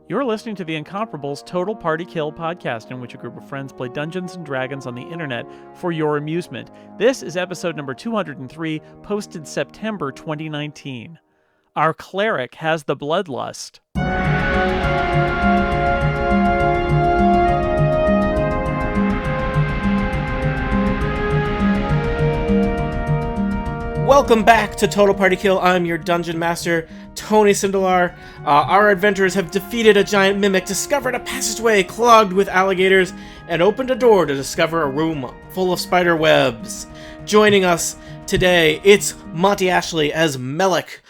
You're listening to the Incomparables Total Party Kill podcast, in which a group of friends play Dungeons and Dragons on the internet for your amusement. This is episode number 203, posted September 2019. Our cleric has the Bloodlust. Welcome back to Total Party Kill. I'm your Dungeon Master, Tony Sindelar. Our adventurers have defeated a giant mimic, discovered a passageway clogged with alligators, and opened a door to discover a room full of spider webs. Joining us today, it's Monty Ashley as Melik,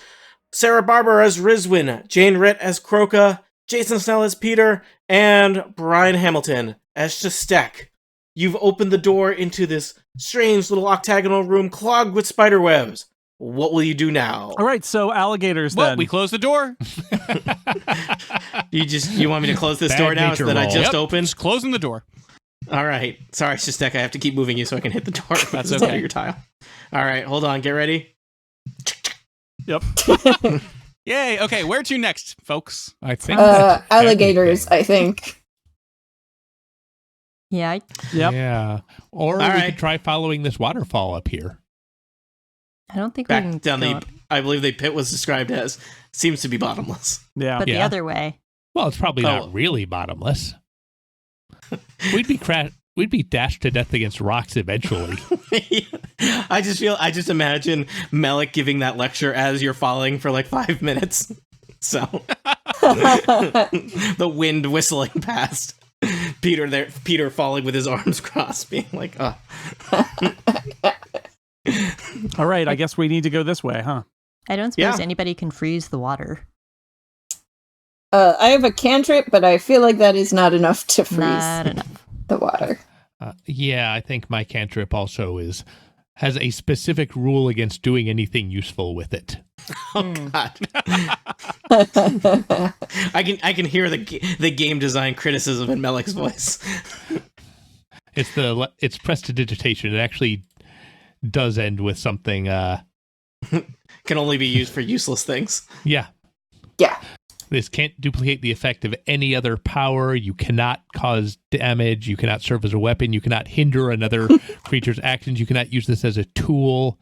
Sarah Barber as Rizwin, Jane Ritt as Croca, Jason Snell as Peter, and Brian Hamilton as Shastek. You've opened the door into this strange little octagonal room clogged with spider webs. What will you do now? All right, so alligators well, then. we close the door. You want me to close this door now that I just opened? Just closing the door. All right. Sorry, Shastek, I have to keep moving you so I can hit the door. That's okay. okay. Your tile. All right, hold on. Get ready. Yep. Yay. Okay, where to next, folks? I think alligators, I think. Yeah. Yep. Yeah. Or All we right. could try following this waterfall up here. I don't think we can Back down go I believe the pit was described as seems to be bottomless. Yeah. but the Yeah. other way. Well, it's probably Oh. not really bottomless. We'd be dashed to death against rocks eventually. I just imagine Melik giving that lecture as you're falling for like 5 minutes. So the wind whistling past. Peter falling with his arms crossed, being like, oh. All right, I guess we need to go this way, huh? I don't suppose Yeah. anybody can freeze the water. I have a cantrip, but I feel like that is not enough to freeze Not enough. the water. Yeah, I think my cantrip also has a specific rule against doing anything useful with it. Oh God! I can hear the game design criticism in Melik's voice. It's prestidigitation. It actually does end with something. Can only be used for useless things. Yeah, Yeah. this can't duplicate the effect of any other power. You cannot cause damage. You cannot serve as a weapon. You cannot hinder another creature's actions. You cannot use this as a tool.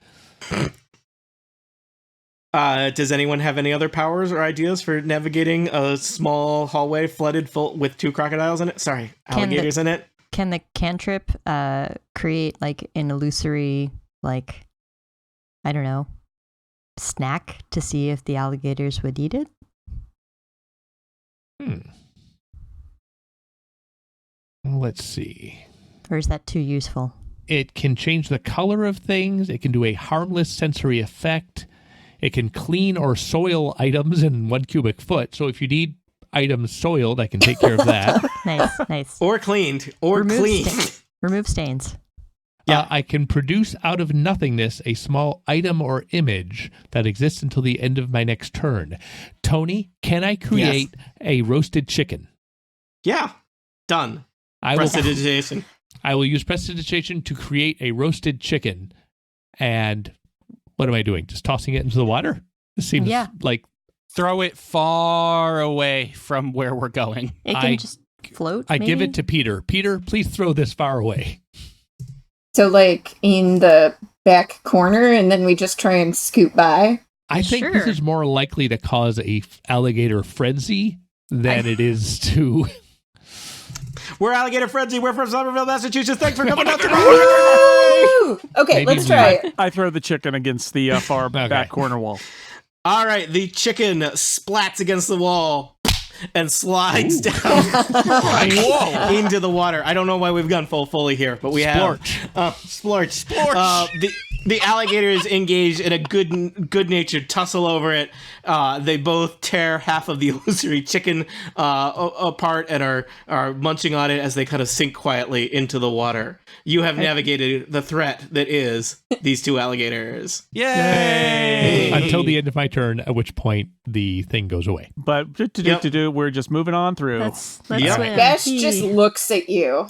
Does anyone have any other powers or ideas for navigating a small hallway flooded full with 2 crocodiles in it? Sorry, alligators in it. Can the cantrip create like an illusory, like, I don't know, snack to see if the alligators would eat it? Let's see. Or is that too useful? It can change the color of things. It can do a harmless sensory effect. It can clean or soil items in 1 cubic foot. So if you need items soiled, I can take care of that. Nice. Or cleaned. Or cleaned. Remove stains. Yeah. I can produce out of nothingness a small item or image that exists until the end of my next turn. Tony, can I create a roasted chicken? Yeah. Done. I Prestidigitation. will use prestidigitation to create a roasted chicken. And what am I doing? Just tossing it into the water? This seems like... Throw it far away from where we're going. It can just float, I give maybe? it to Peter. Peter, please throw this far away. So, like, in the back corner, and then we just try and scoot by? I think this Sure. is more likely to cause a alligator frenzy than it is to... We're Alligator Frenzy. We're from Somerville, Massachusetts. Thanks for coming out to Woo! Okay, Maybe let's we- try it. I throw the chicken against the far Okay. back corner wall. All right, the chicken splats against the wall and slides down into the water. I don't know why we've gone full Foley here, but we have splorch. The alligators engage in a good-natured tussle over it. They both tear half of the illusory chicken apart and are munching on it as they kind of sink quietly into the water. You have navigated the threat that is these 2 alligators. Yay! Until the end of my turn, at which point the thing goes away. But we're just moving on through. Let's Yep. swim. Bash just looks at you.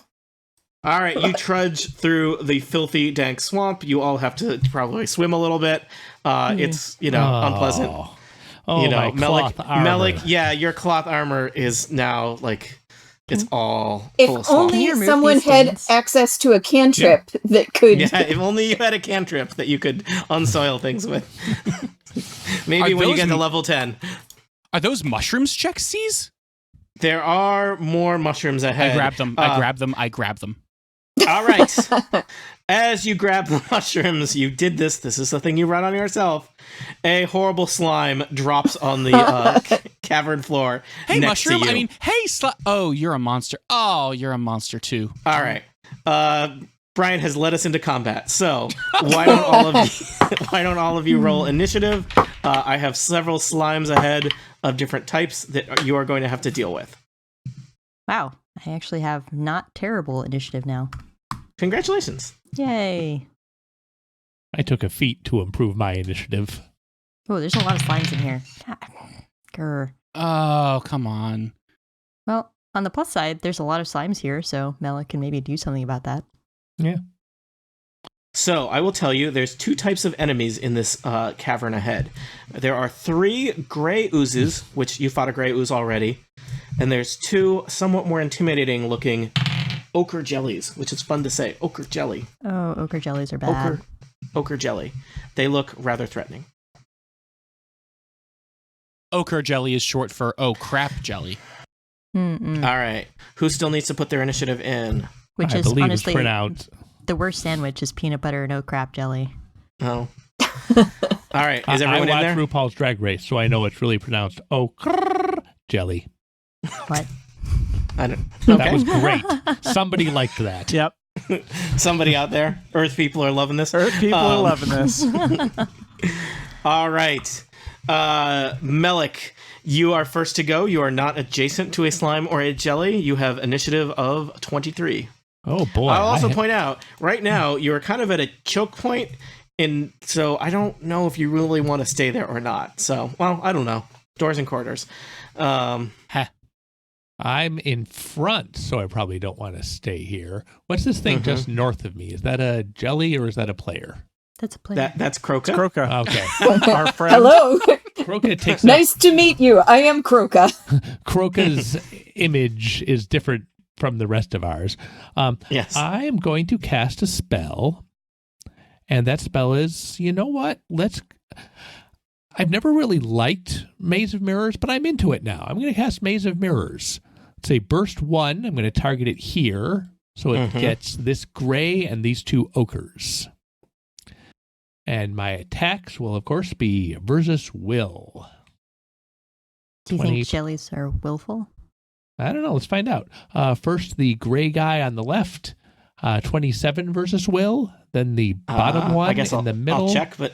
All right, you trudge through the filthy, dank swamp. You all have to probably swim a little bit. It's, unpleasant. Oh, my cloth armor. Melik, yeah, your cloth armor is now like it's all If full of sloth. only remove someone these had things? access to a cantrip that could. Yeah, if only you had a cantrip that you could unsoil things with. Maybe Are when you those get to level 10. Are those mushrooms, Chexies? There are more mushrooms ahead. I grab them. I grab them. All right. As you grab the mushrooms, you did this. This is the thing you brought on yourself. A horrible slime drops on the cavern floor. Hey, next mushroom. To you. I mean, hey, oh, you're a monster. Oh, you're a monster too. All right. Brian has led us into combat. So why don't all of you roll initiative? I have several slimes ahead of different types that you are going to have to deal with. Wow, I actually have not terrible initiative now. Congratulations. Yay. I took a feat to improve my initiative. Oh, there's a lot of slimes in here. Grr. Oh, come on. Well, on the plus side, there's a lot of slimes here, so Melik can maybe do something about that. Yeah. So I will tell you, there's two types of enemies in this cavern ahead. There are 3 gray oozes, which you fought a gray ooze already, and there's 2 somewhat more intimidating looking ochre jellies, which is fun to say. Ochre jelly. Oh, ochre jellies are bad. Ochre jelly. They look rather threatening. Ochre jelly is short for oh crap jelly. Mm-mm. All right. Who still needs to put their initiative in? Which I is believe honestly it's pronounced. the worst sandwich is peanut butter and oat crap jelly. Oh. All right. Is everyone I in there? watched RuPaul's Drag Race, so I know it's really pronounced jelly. What? I don't. That Okay. was great. Somebody liked that. Yep. Somebody out there, Earth people are loving this. Earth people are loving this. All right. Melik, you are first to go. You are not adjacent to a slime or a jelly. You have initiative of 23. Oh, boy. I'll also point out, right now, you're kind of at a choke point, and so I don't know if you really want to stay there or not. So, well, I don't know. Doors and corridors. I'm in front, so I probably don't want to stay here. What's this thing just north of me? Is that a jelly or is that a player? That's a player. That's Croca. Croca, Okay. our friend. Hello. Croca takes Nice to meet you. I am Croca. Croca's image is different from the rest of ours. Yes. I am going to cast a spell, and that spell is, you know what? I've never really liked Maze of Mirrors, but I'm into it now. I'm going to cast Maze of Mirrors. Let's say burst 1. I'm going to target it here, so it gets this gray and these 2 ochres. And my attacks will, of course, be versus will. Do you think jellies are willful? I don't know. Let's find out. First, the gray guy on the left, 27 versus will. Then the bottom one I guess in the middle. I'll check, but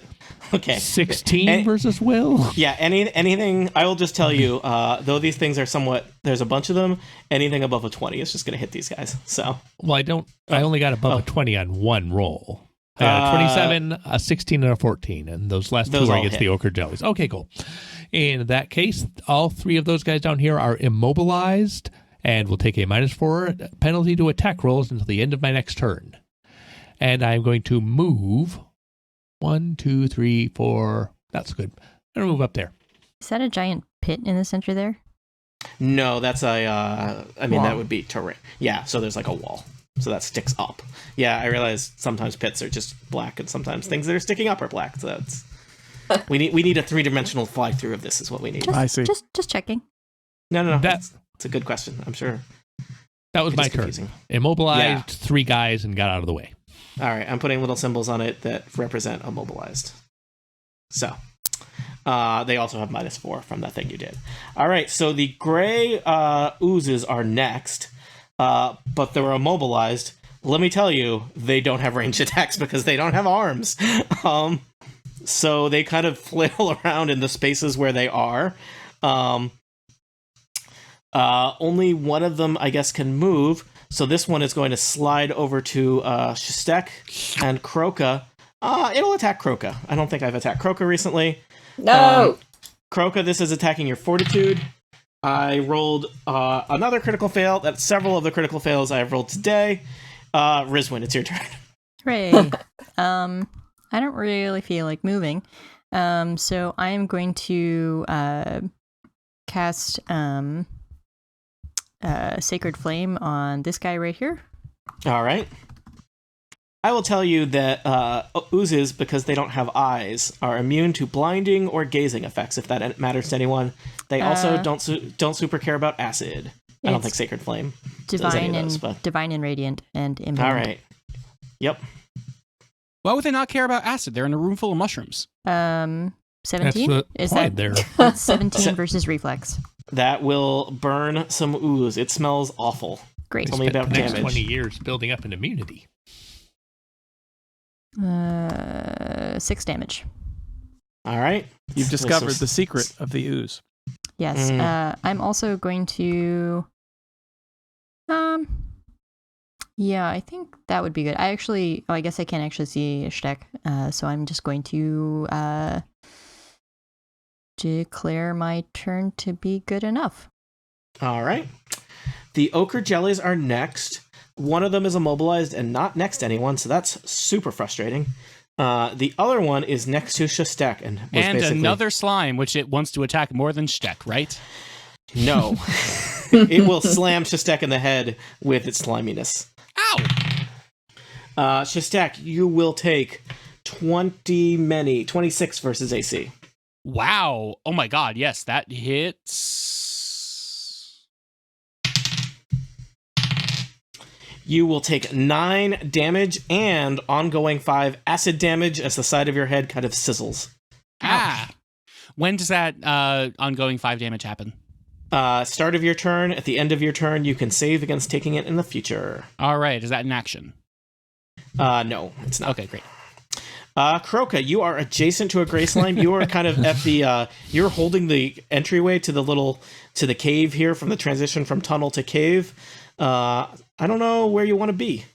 okay. 16 versus will. Yeah, anything, I will just tell you, though these things are somewhat, there's a bunch of them, anything above a 20 is just going to hit these guys, so. Well, I only got above a 20 on one roll. I got a 27, a 16, and a 14, and those last 2 are against the ochre jellies. Okay, cool. In that case, all 3 of those guys down here are immobilized and will take a -4 penalty to attack rolls until the end of my next turn. And I'm going to move 1, 2, 3, 4. That's good. I'm going to move up there. Is that a giant pit in the center there? No, that's that would be terrain. Yeah, so there's like a wall. So that sticks up. Yeah, I realize sometimes pits are just black and sometimes things that are sticking up are black. So that's we need a 3-dimensional fly through of this is what we need. I see. Just checking. No. That's a good question. I'm sure. That was my turn. Confusing. Immobilized 3 guys and got out of the way. All right, I'm putting little symbols on it that represent immobilized. So, they also have -4 from that thing you did. All right, so the gray oozes are next, but they're immobilized. Let me tell you, they don't have ranged attacks because they don't have arms. So they kind of flail around in the spaces where they are. Only one of them, I guess, can move. So this one is going to slide over to Shestek and Croca. It'll attack Croca. I don't think I've attacked Croca recently. No. Croca, this is attacking your fortitude. I rolled another critical fail. That's several of the critical fails I have rolled today. Rizwin, it's your turn. Hooray. I don't really feel like moving. So I am going to cast Sacred Flame on this guy right here. All right. I will tell you that oozes, because they don't have eyes, are immune to blinding or gazing effects, if that matters to anyone. They also don't super care about acid. I don't think Sacred Flame does any of those, but... Divine and Radiant and Imbued. All right. Yep. Why would they not care about acid? They're in a room full of mushrooms. 17? Is that that there? That's 17 versus Reflex. That will burn some ooze. It smells awful. Great. Tell me about the next damage. 20 years building up an immunity. 6 damage. All right. You've discovered the secret of the ooze. Yes. I'm also going to... yeah, I think that would be good. I guess I can't actually see Shtek, so I'm just going to declare my turn to be good enough. All right. The ochre jellies are next. One of them is immobilized and not next to anyone, so that's super frustrating. The other one is next to Shtek and another slime, which it wants to attack more than Shtek, right? No. It will slam Shtek in the head with its sliminess. Ow! Shtek, you will take 26 versus AC. Wow. Oh my god, yes, that hits. You will take 9 damage and ongoing 5 acid damage as the side of your head kind of sizzles. When does that ongoing 5 damage happen? Start of your turn. At the end of your turn, you can save against taking it in the future. All right, is that an action? No, it's not. Okay, great. Kroka, you are adjacent to a gray slime. You are kind of at the, you're holding the entryway to the cave here from the transition from tunnel to cave. I don't know where you want to be.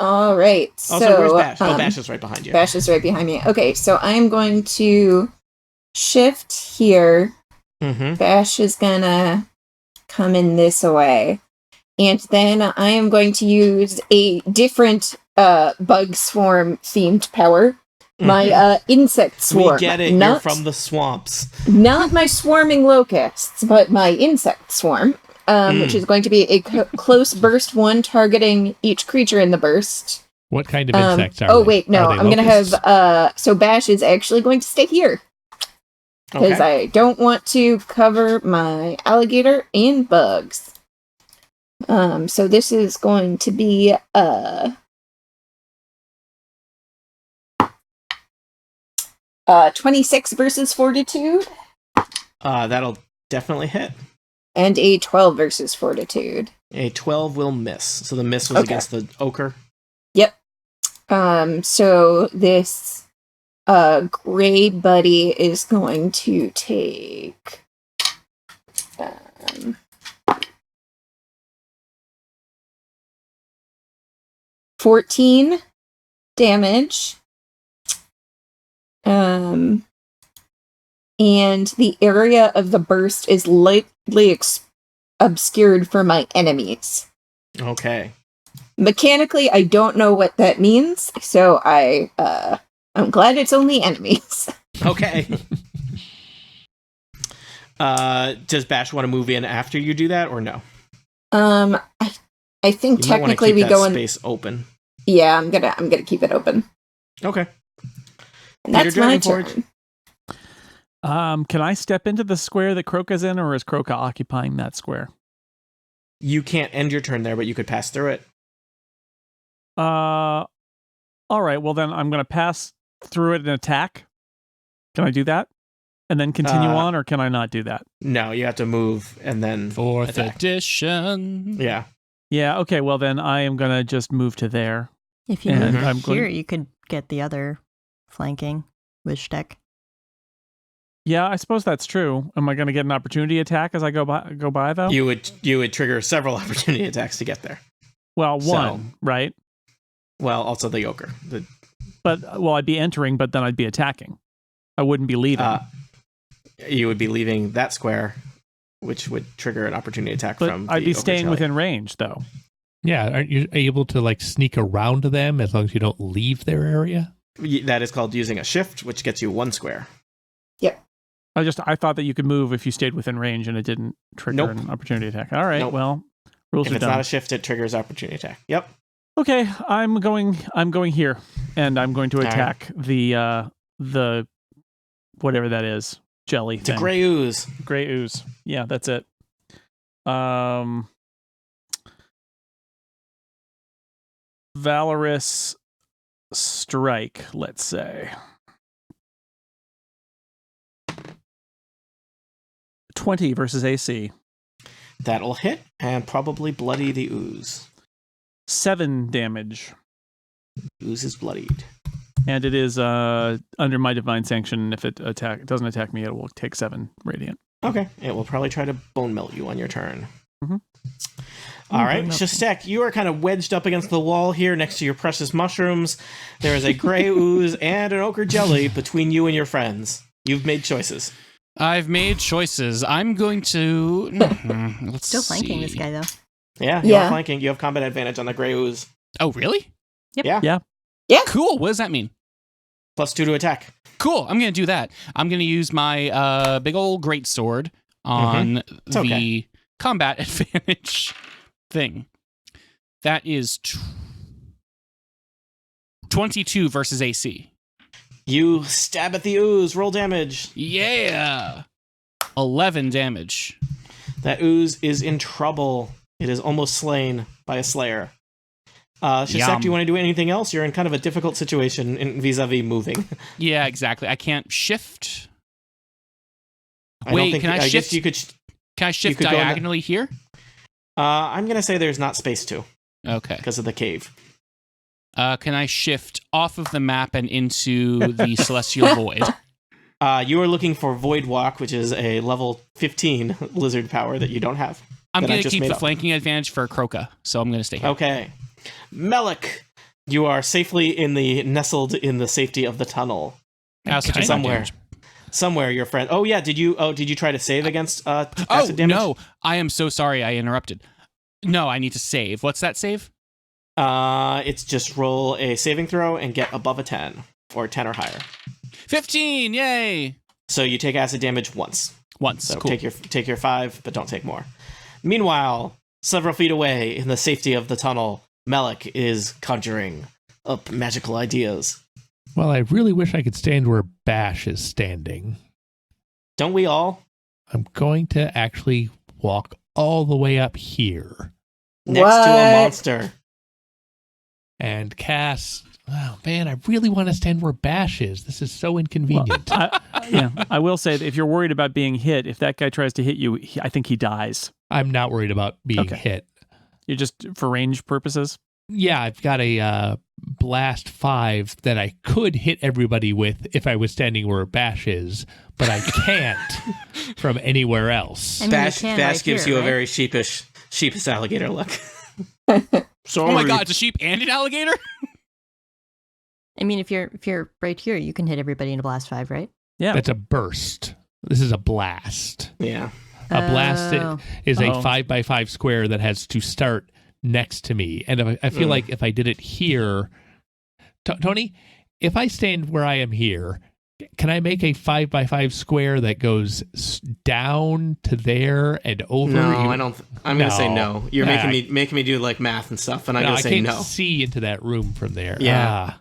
All right. Also, where's Bash? Bash is right behind you. Bash is right behind me. Okay, so I'm going to shift here. Mm-hmm. Bash is gonna come in this way. And then I am going to use a different bug swarm themed power. Mm-hmm. My insect swarm. We get it, you're from the swamps. Not my swarming locusts, but my insect swarm. Which is going to be a close burst 1 targeting each creature in the burst. What kind of insects are Oh, they? wait, no. I'm going to have... so Bash is actually going to stay here. Because I don't want to cover my alligator and bugs. So this is going to be 26 versus Fortitude. That'll definitely hit. And a 12 versus Fortitude. A 12 will miss. So the miss was against the ochre. Yep. So this gray buddy is going to take 14 damage. And the area of the burst is lightly obscured for my enemies. Okay. Mechanically, I don't know what that means, so I'm glad it's only enemies. Okay. Does Bash want to move in after you do that, or no? I think You might wanna technically keep we that go in. space open. Yeah, I'm gonna keep it open. Okay. And that's Peter my Dragonforge. turn. Can I step into the square that Kroka's in, or is Kroka occupying that square? You can't end your turn there, but you could pass through it. All right. Well, then I'm going to pass through it and attack. Can I do that? And then continue on, or can I not do that? No, you have to move and then 4th attack. edition. Yeah. Yeah. Okay. Well, then I am going to just move to there. If you And move I'm here, going- you could get the other flanking with Shtek. Yeah, I suppose that's true. Am I going to get an opportunity attack as I go by though? You would trigger several opportunity attacks to get there. Well, one, right? Well, also the ochre. But I'd be entering, but then I'd be attacking. I wouldn't be leaving. You would be leaving that square, which would trigger an opportunity attack but from. I'd the be ochre staying jelly. within range, though. Yeah, aren't you able to like sneak around to them as long as you don't leave their area? That is called using a shift, which gets you 1 square. Yep. I thought that you could move if you stayed within range and it didn't trigger an opportunity attack. All right, well, rules If are it's dumb. not a shift, it triggers opportunity attack. Yep. Okay, I'm going here, and I'm going to attack the whatever that is, jelly It's a thing. gray ooze. Gray ooze. Yeah, that's it. Valorous strike, let's say. 20 versus AC. That'll hit and probably bloody the ooze. 7 damage. Ooze is bloodied. And it is under my divine sanction. If it doesn't attack me, it will take 7 radiant. Okay. It will probably try to bone melt you on your turn. Mm-hmm. All right, Shastek, you are kind of wedged up against the wall here next to your precious mushrooms. There is a gray ooze and an ochre jelly between you and your friends. You've made choices. I've made choices. I'm going to... Let's Still flanking see. this guy, though. Yeah, you're flanking. You have combat advantage on the gray ooze. Oh, really? Yep. Yeah. Cool. What does that mean? +2 to attack. Cool. I'm going to do that. I'm going to use my big old greatsword on the combat advantage thing. That is 22 versus AC. You stab at the ooze. Roll damage. Yeah. 11 damage. That ooze is in trouble. It is almost slain by a slayer. Shastek, do you want to do anything else? You're in kind of a difficult situation vis-a-vis moving. Yeah, exactly. I can't shift. I shift? guess you could... Can I shift could go in the- diagonally here? I'm going to say there's not space to Okay. because of the cave. Can I shift off of the map and into the Celestial Void? You are looking for Void Walk, which is a level 15 lizard power that you don't have. I'm that I going to just keep made the up. flanking advantage for Croca, so I'm going to stay here. Okay. Melik, you are safely nestled in the safety of the tunnel. I also take Somewhere. damage. Somewhere, your friend. Oh yeah, did you try to save against acid damage? No, I am so sorry I interrupted. No, I need to save. What's that save? It's just roll a saving throw and get above a 10 or 10 or higher. 15, yay! So you take acid damage once. So cool. take your 5, but don't take more. Meanwhile, several feet away in the safety of the tunnel, Melik is conjuring up magical ideas. Well, I really wish I could stand where Bash is standing. Don't we all? I'm going to actually walk all the way up here Next to a monster. and cast... Oh, man, I really want to stand where Bash is. This is so inconvenient. I will say that if you're worried about being hit, if that guy tries to hit you, I think he dies. I'm not worried about being hit. You're just for range purposes? Yeah, I've got a blast 5 that I could hit everybody with if I was standing where Bash is, but I can't from anywhere else. I mean, Bash you can right gives here, you a right? very sheepish alligator look. Oh my god, it's a sheep and an alligator? I mean, if you're right here, you can hit everybody in a blast 5, right? Yeah. That's a burst. This is a blast. Yeah. A blast Oh. is a Oh. 5x5 square that has to start next to me. And I feel like if I did it here... Tony, if I stand where I am here, can I make a 5x5 square that goes down to there and over? No, I don't. I'm going to say No. no. You're Nah, making me do like math and stuff, and I'm going to I say can't no. see into that room from there. Yeah.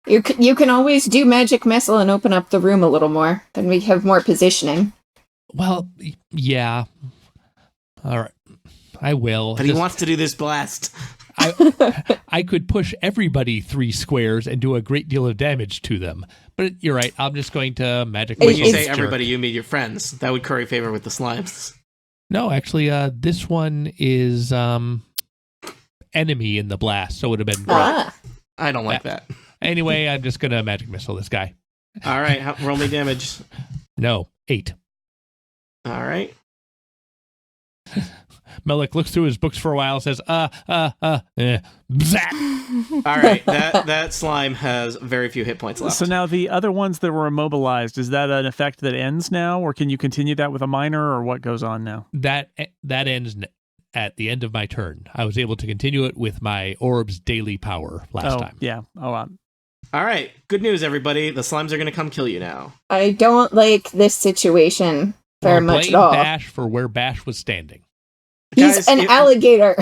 You can always do magic missile and open up the room a little more. Then we have more positioning. Well, yeah. All right. I will. But he wants to do this blast. I could push everybody 3 squares and do a great deal of damage to them. But you're right. I'm just going to magic When missile you this say jerk. everybody, you mean your friends. That would curry favor with the slimes. No, actually, this one is enemy in the blast, so it would have been great. I don't like that. Anyway, I'm just going to magic missile this guy. All right, roll me damage. No, 8. All right. Melik looks through his books for a while, says, bzap. All right, that slime has very few hit points left. So now the other ones that were immobilized, is that an effect that ends now, or can you continue that with a minor, or what goes on now? That ends at the end of my turn. I was able to continue it with my orb's daily power last time. Yeah. All right. Good news, everybody. The slimes are going to come kill you now. I don't like this situation very much at blame all. Bash for where Bash was standing. He's Guys, an alligator.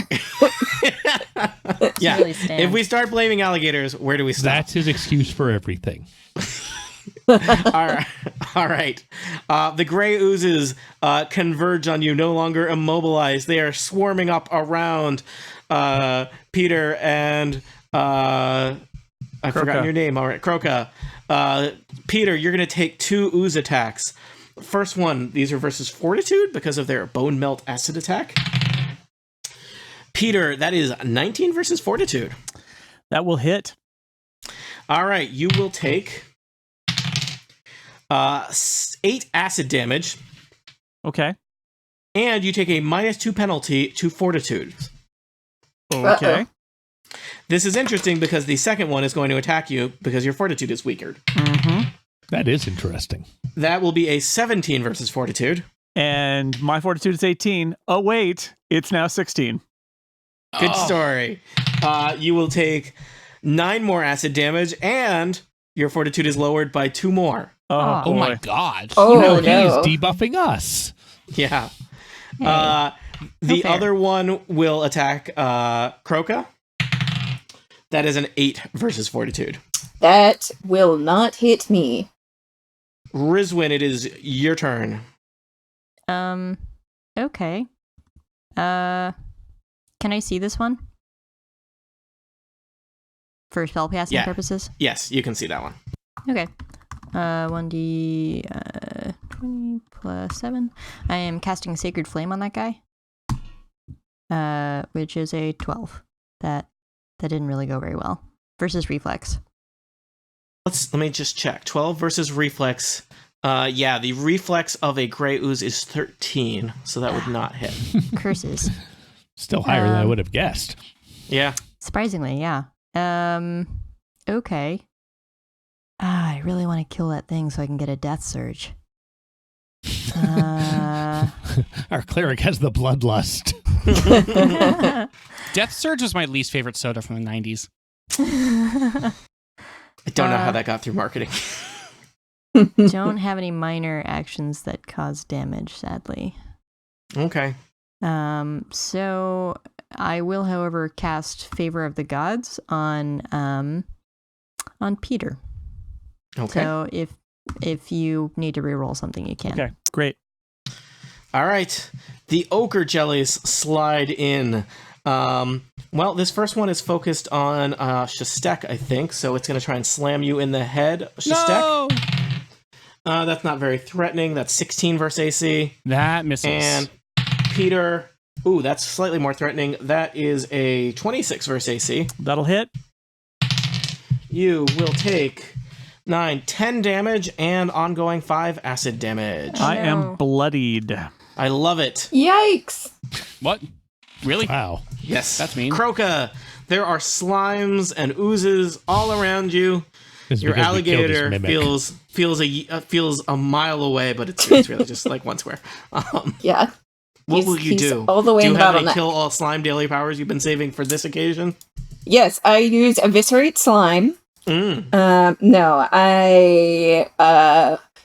Yeah. Really stand. If we start blaming alligators, where do we stop? That's his excuse for everything. All right. The gray oozes converge on you, no longer immobilized. They are swarming up around Peter and I've forgotten your name. All right, Croca. Peter, you're going to take 2 ooze attacks. First one, these are versus Fortitude because of their Bone Melt Acid attack. Peter, that is 19 versus Fortitude. That will hit. All right, you will take 8 acid damage. Okay. And you take a -2 penalty to Fortitude. Okay. Uh-oh. This is interesting because the second one is going to attack you because your Fortitude is weakened. Mm-hmm. That is interesting. That will be a 17 versus Fortitude. And my Fortitude is 18. Oh, wait. It's now 16. Good story. You will take 9 more acid damage, and your Fortitude is lowered by 2 more. Oh, Oh my boy. god. Oh, no, no. he is debuffing us. Yeah. Hey, The fair. other one will attack Croca. That is an 8 versus Fortitude. That will not hit me. Rizwin, it is your turn. Okay. Can I see this one? For spellcasting Yeah. purposes? Yes, you can see that one. Okay. 1d 20 plus 7. I am casting Sacred Flame on that guy. Which is a 12. That didn't really go very well. Versus Reflex. Let me just check. 12 versus Reflex. Yeah, the Reflex of a Grey Ooze is 13, so that would not hit. Curses. Still higher than I would have guessed. Yeah. Surprisingly, yeah. Okay. I really want to kill that thing so I can get a Death Surge. Our cleric has the bloodlust. Death Surge was my least favorite soda from the 90s. I don't know how that got through marketing. Don't have any minor actions that cause damage, sadly. Okay. So I will, however, cast Favor of the Gods on Peter. Okay. So if you need to reroll something, you can. Okay, great. All right. The ochre jellies slide in. Well, this first one is focused on Shastek, I think, so it's going to try and slam you in the head, Shastek. No! That's not very threatening. That's 16 versus AC. That misses. And Peter, ooh, that's slightly more threatening. That is a 26 versus AC. That'll hit. You will take 9, 10 damage and ongoing 5 acid damage. I no. am bloodied. I love it. Yikes! What? Really? Wow. Yes. That's mean. Croca, there are slimes and oozes all around you. This is Your because we killed this alligator mimic. feels a mile away, but it's really just like 1 square. Yeah. What will you He's do? all the way Do in you the have any bottleneck. kill all slime daily powers you've been saving for this occasion? Yes, I use Eviscerate Slime. No, I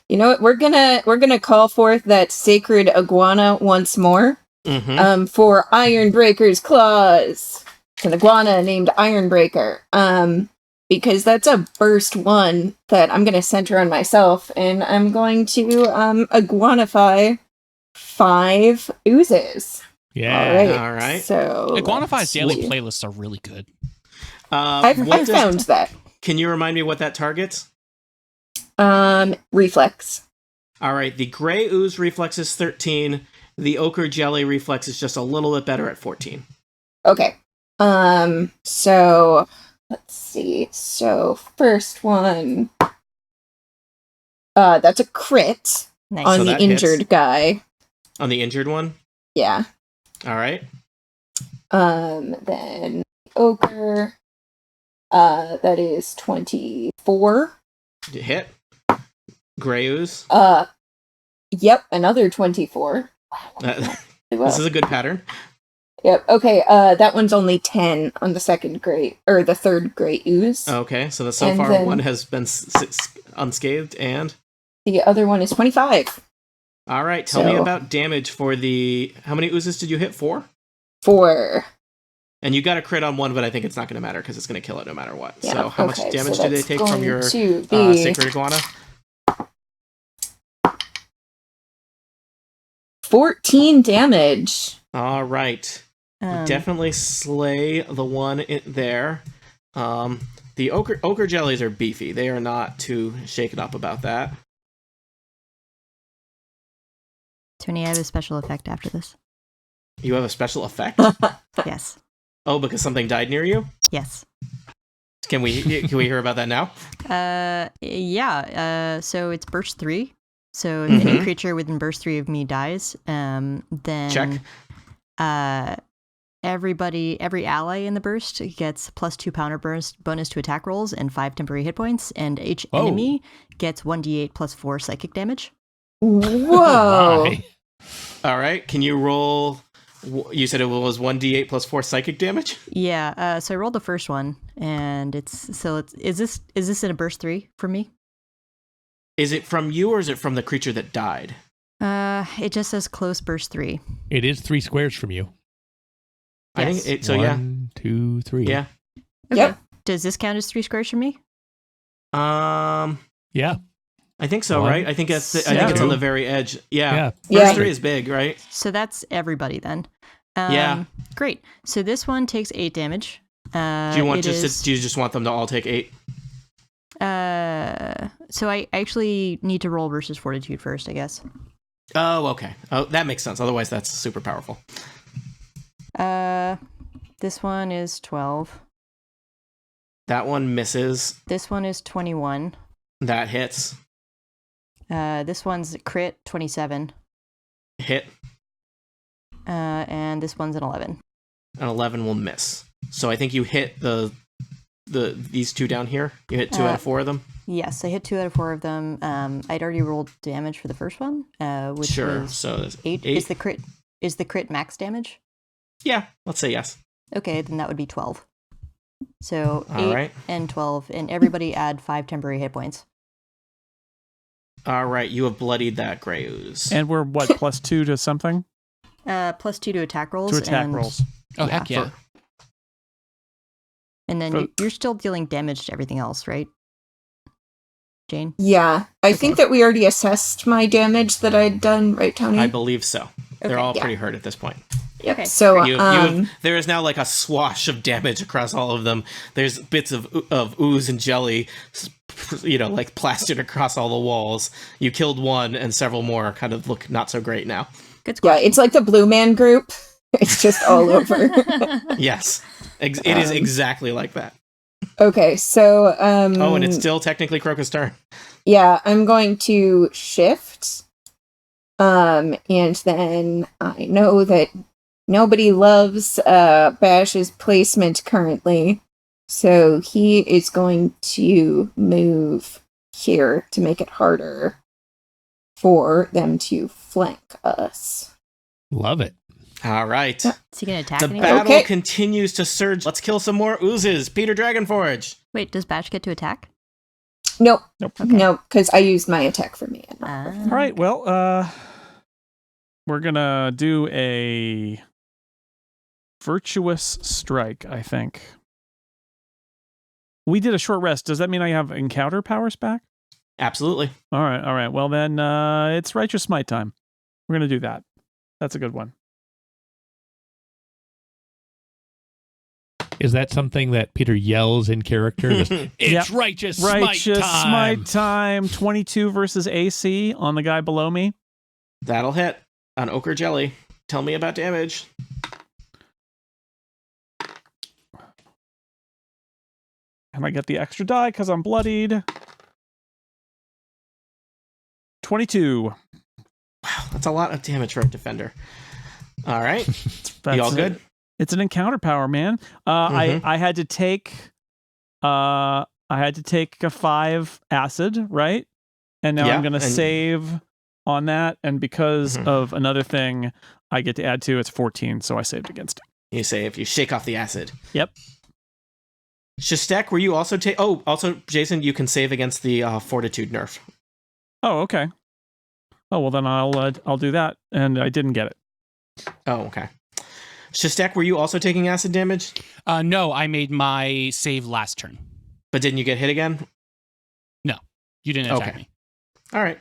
you know what? We're gonna call forth that sacred iguana once more. Mm-hmm. For Ironbreaker's claws. An iguana named Ironbreaker. Because that's a burst 1 that I'm gonna center on myself, and I'm going to iguanify 5 oozes. Yeah. All right. So Iguanify's let's daily see. playlists are really good. I've found that. Can you remind me what that targets? Reflex. All right. The gray ooze reflex is 13. The ochre jelly reflex is just a little bit better at 14. Okay. So let's see. So first one. That's a crit Nice. on So the that hits. injured guy. On the injured one? Yeah. All right. Then ogre. That is 24. You hit. Gray ooze. Yep, another 24. Wow. This is a good pattern. Yep. Okay. That one's only 10 on the the third great ooze. Okay, so so And far then- one has been unscathed, and The other one is 25. all right. Tell me So- about damage for the. How many oozes did you hit? 4. 4. And you got a crit on one, but I think it's not going to matter because it's going to kill it no matter what. Yeah, So how much okay, damage so do they that's take from going your to be sacred iguana? 14 damage. All right. You definitely slay the one there. The ochre jellies are beefy. They are not too shaken up about that. Tony, I have a special effect after this. You have a special effect? Yes. Oh, because something died near you? Yes. Can we hear about that now? Yeah. So it's burst 3. So if Mm-hmm. any creature within burst 3 of me dies, then Check. Every ally in the burst gets +2 pounder bonus to attack rolls and 5 temporary hit points, and each enemy gets 1d8 plus 4 psychic damage. Whoa. My. All right. Can you roll? You said it was 1d8 plus 4 psychic damage? Yeah. So I rolled the first one, and is this in a burst 3 for me? Is it from you or is it from the creature that died? It just says close burst 3. It is 3 squares from you. I Yes. think it. So yeah. 1, 2, 3. Yeah. Okay. Yep. Does this count as 3 squares for me? Yeah. I think so, 1, right? I think it's on the very edge. Yeah. Yeah. Burst 3 is big, right? So that's everybody then. Yeah. Great. So this one takes 8 damage. Do you just want them to all take 8? So I actually need to roll versus fortitude first, I guess. Oh, okay. Oh, that makes sense. Otherwise, that's super powerful. This one is 12. That one misses. This one is 21. That hits. This one's crit 27. Hit. And this one's an 11. An 11 will miss. So I think you hit these two down here. You hit 2 out of 4 of them. Yes, I hit 2 out of 4 of them. I'd already rolled damage for the first one, which Sure. was So that's 8. 8. Is the crit max damage? Yeah, let's say yes. Okay, then that would be 12. So All 8 right. and 12, and everybody add 5 temporary hit points. All right, you have bloodied that gray ooze. And we're what, +2 to something? +2 to attack rolls. To attack and, rolls. Oh, heck yeah. And then For- you're still dealing damage to everything else, right? Jane? Yeah. I think that we already assessed my damage that I'd done, right, Tony? I believe so. They're Okay, all yeah. pretty hurt at this point. Okay. So, There is now like a swash of damage across all of them. There's bits of ooze and jelly, like plastered across all the walls. You killed one, and several more kind of look not so great now. Good score. yeah, it's like the Blue Man Group. It's just all over. Yes, it is exactly like that. Okay, so Oh, and it's still technically Croca's turn. yeah, I'm going to shift. And then I know that nobody loves Bash's placement currently. So he is going to move here to make it harder for them to flank us. Love it. All right. Is he going to attack The anything? battle Okay. continues to surge. Let's kill some more oozes. Peter Dragonforge. Wait, does Bash get to attack? Nope. Nope. Okay. No, because I used my attack for me. All right, well, we're going to do a virtuous strike, I think. We did a short rest. Does that mean I have encounter powers back? Absolutely. All right. Well, then it's Righteous Smite time. We're going to do that. That's a good one. Is that something that Peter yells in character? Just, it's Yep. righteous Smite time. 22 versus AC on the guy below me. That'll hit on Ochre Jelly. Tell me about damage. And I get the extra die because I'm bloodied. 22. Wow, that's a lot of damage for a defender. All right. That's You all good? It's an encounter power, man. I had to take a 5 acid, right? And now Yeah, I'm gonna and- save on that, and because of another thing I get to add to, it's 14, so I saved against it. You say if you shake off the acid. Yep. Shestek, were you also also Jason, you can save against the fortitude nerf. Oh, okay. Oh, well then I'll do that, and I didn't get it. Oh, okay. Shestek, were you also taking acid damage? No, I made my save last turn. But didn't you get hit again? No, you didn't attack me. All right.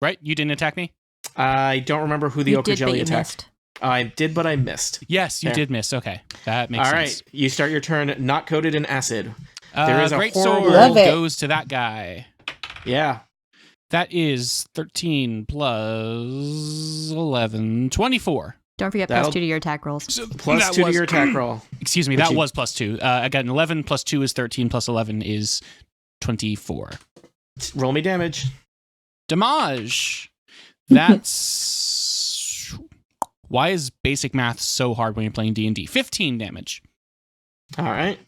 Right? You didn't attack me? I don't remember who the ochre jelly attacked. Missed. I did, but I missed. Yes, you There. did miss. Okay, that makes All sense. right, you start your turn not coated in acid. There is a great horrible- sword Love it. goes to that guy. Yeah. That is 13 plus 11, 24. Don't forget That'll- plus 2 to your attack rolls. So Plus that 2 to was- your attack roll. Excuse me, Which that you- was plus 2. I got an 11 plus 2 is 13 plus 11 is 24. Roll me damage. Damage. That's... Why is basic math so hard when you're playing D&D? 15 damage. All right.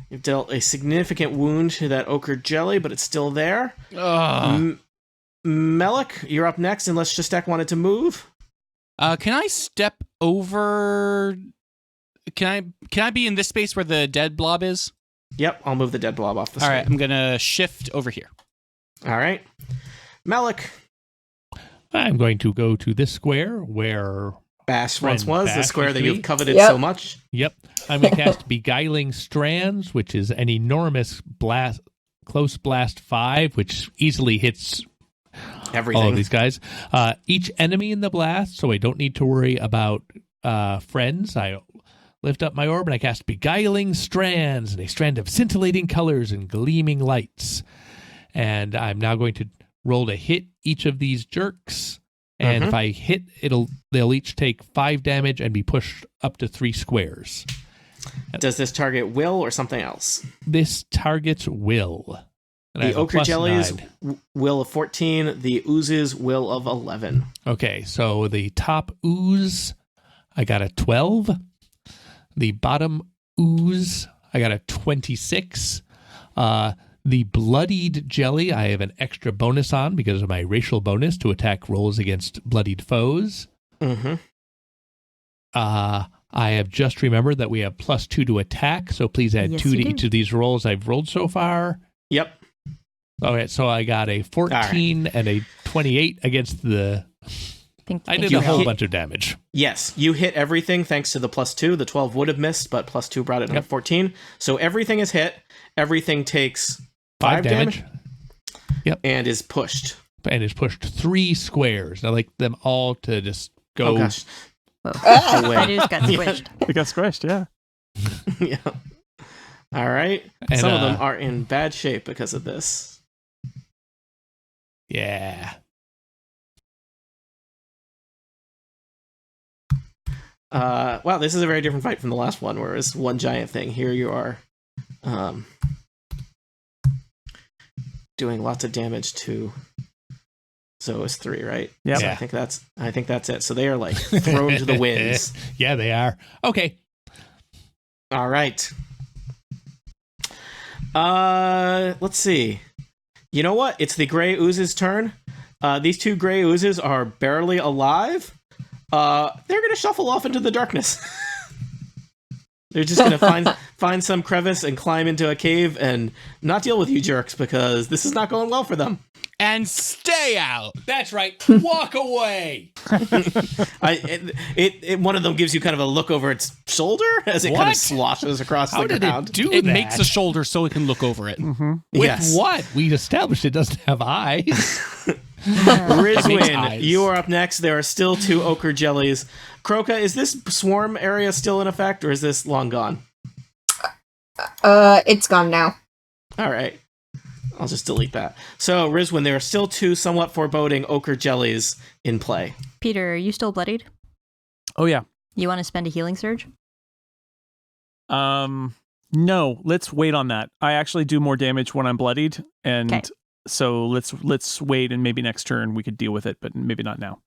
You've dealt a significant wound to that ochre jelly, but it's still there. Ugh. Melik, you're up next, unless Shestek wanted to move. Can I step over... Can I be in this space where the dead blob is? Yep, I'll move the dead blob off the All screen. right, I'm going to shift over here. All right. Melik, I'm going to go to this square where, Bash Friend once was, the Bash square used that to you've be. coveted Yep. so much. yep, I'm going to cast Beguiling Strands, which is an enormous blast, close blast 5, which easily hits Everything. all of these guys. Each enemy in the blast, so I don't need to worry about friends. I lift up my orb and I cast Beguiling Strands, and a strand of scintillating colors and gleaming lights. And I'm now going to roll to hit each of these jerks. And if I hit, they'll each take 5 damage and be pushed up to 3 squares. Does this target will or something else? This targets will. And I The have a ochre plus jellies 9. will of 14. The oozes will of 11. Okay, so the top ooze, I got a 12. The bottom ooze, I got a 26. The bloodied jelly, I have an extra bonus on because of my racial bonus to attack rolls against bloodied foes. Mm-hmm. I have just remembered that we have plus 2 to attack, so please add Yes, 2 to you do. each of these rolls I've rolled so far. Yep. All right, so I got a 14 and a 28 against the... I did you a whole hit- bunch of damage. Yes, you hit everything thanks to the plus 2. The 12 would have missed, but plus 2 brought it up to 14. So everything is hit. Everything takes 5 damage. And is pushed. And is pushed 3 squares. I like them all to just go... Oh, gosh. Whoa. Away. I just got squished. It got squished, yeah. Yeah. All right. And, Some of them are in bad shape because of this. Yeah. Wow, this is a very different fight from the last one, where it's one giant thing. Here you are doing lots of damage to... So it's 3, right? Yep. So Yeah. I think that's it. So they are like thrown to the winds. Yeah, they are. Okay. All right. Let's see. You know what? It's the gray ooze's turn. These 2 gray oozes are barely alive. They're gonna shuffle off into the darkness. They're just gonna find some crevice and climb into a cave and not deal with you jerks, because this is not going well for them. And stay out. That's right. Walk away. One of them gives you kind of a look over its shoulder as it kind What? of sloshes across How the did ground. it do It that? makes a shoulder so it can look over it. Mm-hmm. With Yes. what? We established it doesn't have eyes. makes Rizwin, eyes. you are up next. There are still 2 ochre jellies. Croca, is this swarm area still in effect, or is this long gone? It's gone now. All right. I'll just delete that. So, Rizwin, there are still 2 somewhat foreboding ochre jellies in play. Peter, are you still bloodied? Oh, yeah. You want to spend a healing surge? No, let's wait on that. I actually do more damage when I'm bloodied, and Okay. so let's wait, and maybe next turn we could deal with it, but maybe not now.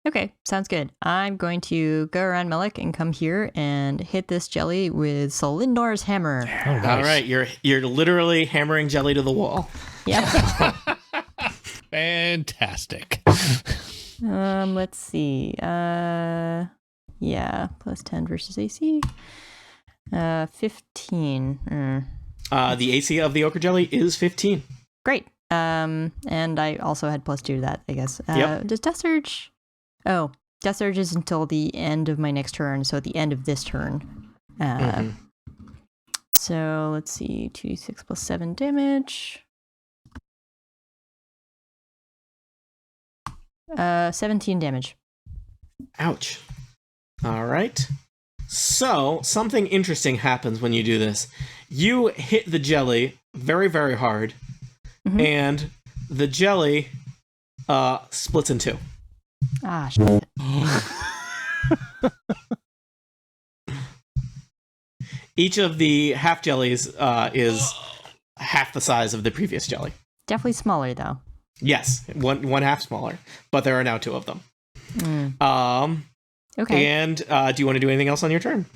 Okay, sounds good. I'm going to go around Melik and come here and hit this jelly with Solindar's hammer. Oh, nice. All right, you're literally hammering jelly to the wall. Yep. Fantastic. Let's see. Yeah, plus 10 versus AC. 15. The AC of the ochre jelly is 15. Great. And I also had plus 2 to that, I guess. Yep. Does Death Surge? Oh, Death Surge is until the end of my next turn, so at the end of this turn. So let's see, 2d6 plus 7 damage. 17 damage. Ouch. All right. So, something interesting happens when you do this. You hit the jelly very, very hard, and the jelly splits in two. Ah, shit. Each of the half jellies is half the size of the previous jelly. Definitely smaller, though. Yes, one half smaller, but there are now two of them. Okay. And do you want to do anything else on your turn?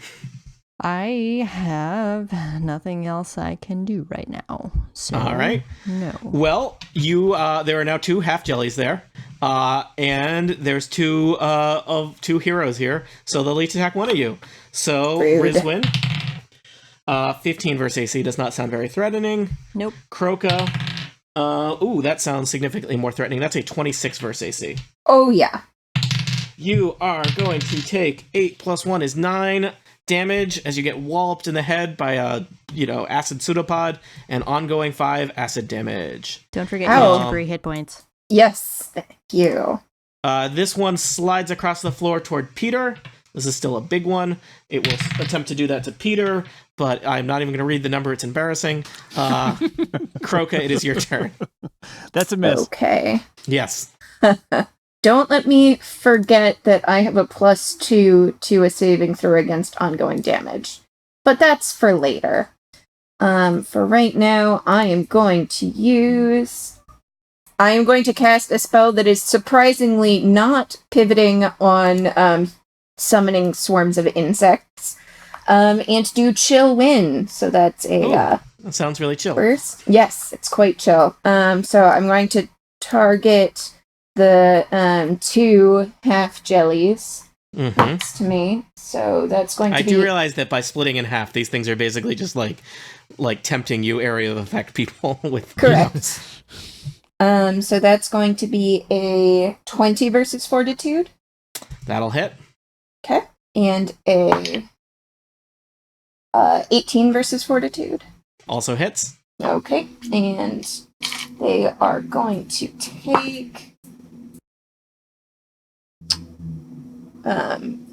I have nothing else I can do right now. So, all right. No. Well, there are now two half jellies there, and there's two heroes here, so they'll each attack one of you. So, Rude. Rizwin, 15 versus AC does not sound very threatening. Nope. Croca, that sounds significantly more threatening. That's a 26 versus AC. Oh, yeah. You are going to take 8 plus 1 is 9 damage as you get walloped in the head by a, acid pseudopod, and ongoing 5 acid damage. Don't forget Ow. your temporary hit points. Yes, thank you. This one slides across the floor toward Peter. This is still a big one. It will attempt to do that to Peter, but I'm not even going to read the number. It's embarrassing. Croca, it is your turn. That's a miss. Okay. Yes. Don't let me forget that I have a +2 to a saving throw against ongoing damage. But that's for later. For right now, I am going to cast a spell that is surprisingly not pivoting on summoning swarms of insects. And do Chill Wind. So that's that sounds really chill. first. Yes, it's quite chill. So I'm going to target the 2 half jellies next to me. So that's going to be... I do realize that by splitting in half, these things are basically just like tempting you area of effect people with... Correct. So that's going to be a 20 versus Fortitude. That'll hit. Okay. And a 18 versus Fortitude. Also hits. Okay. And they are going to take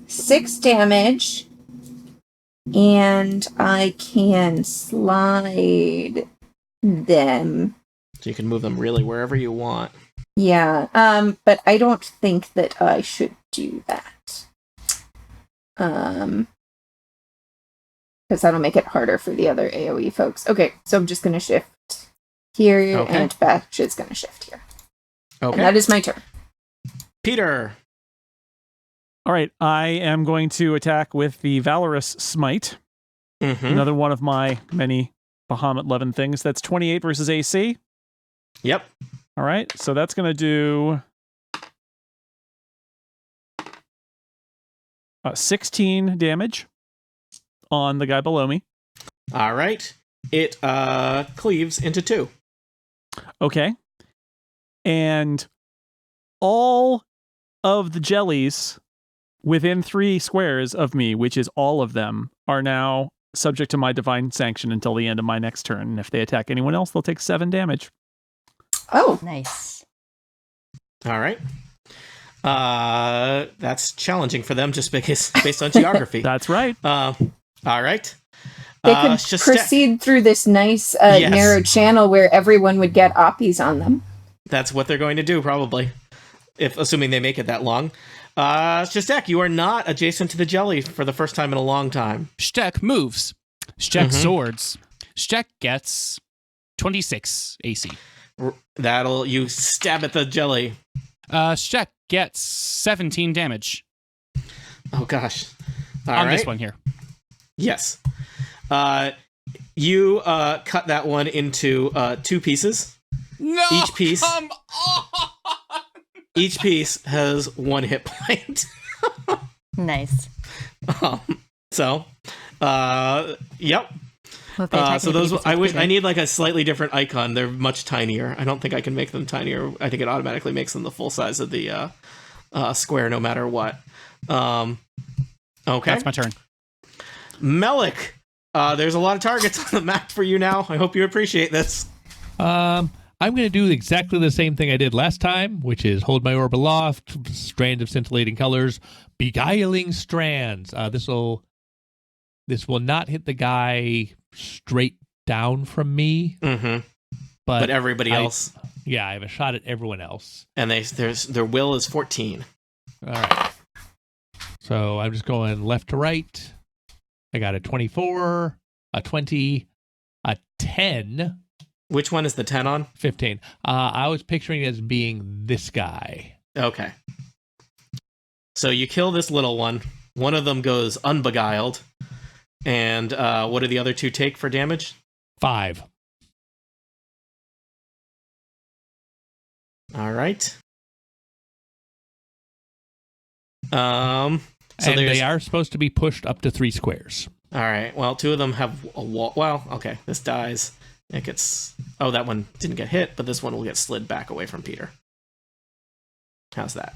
6 damage, and I can slide them. So you can move them really wherever you want. Yeah, but I don't think that I should do that. Because that'll make it harder for the other AoE folks. Okay, so I'm just going to shift here, and Bash is going to shift here. Okay. And that is my turn. Peter. All right, I am going to attack with the Valorous Smite. Another one of my many Bahamut 11 things. That's 28 versus AC. Yep. All right, so that's going to do 16 damage on the guy below me. All right. It cleaves into 2. Okay. And all of the jellies within 3 squares of me, which is all of them, are now subject to my divine sanction until the end of my next turn. And if they attack anyone else, they'll take 7 damage. Oh. Nice. All right. That's challenging for them just because based on geography. That's right. All right. They could proceed through this nice narrow channel where everyone would get oppies on them. That's what they're going to do, probably. Assuming they make it that long. Shestek, you are not adjacent to the jelly for the first time in a long time. Shtek moves. Shtek swords. Shtek gets 26 AC. You stab at the jelly. Shtek gets 17 damage. Oh gosh. On this one here. Yes. You cut that one into 2 pieces. No! Come on! Each piece has 1 hit point. Nice. So, yep. Well, if they attack So anybody those, I besides wish Peter. I need like a slightly different icon. They're much tinier. I don't think I can make them tinier. I think it automatically makes them the full size of the square, no matter what. Okay, That's my turn. Melik. There's a lot of targets on the map for you now. I hope you appreciate this. I'm going to do exactly the same thing I did last time, which is hold my orb aloft, strand of scintillating colors, beguiling strands. This will not hit the guy straight down from me, But everybody else. Yeah, I have a shot at everyone else. And their will is 14. All right. So I'm just going left to right. I got a 24, a 20, a 10. Which one is the 10 on? 15. I was picturing it as being this guy. Okay. So you kill this little one. One of them goes unbeguiled. And what do the other two take for damage? 5. All right. So and they are supposed to be pushed up to 3 squares. All right. Well, 2 of them have a wall. Well, okay. This dies. It gets. Oh, that one didn't get hit, but this one will get slid back away from Peter. How's that?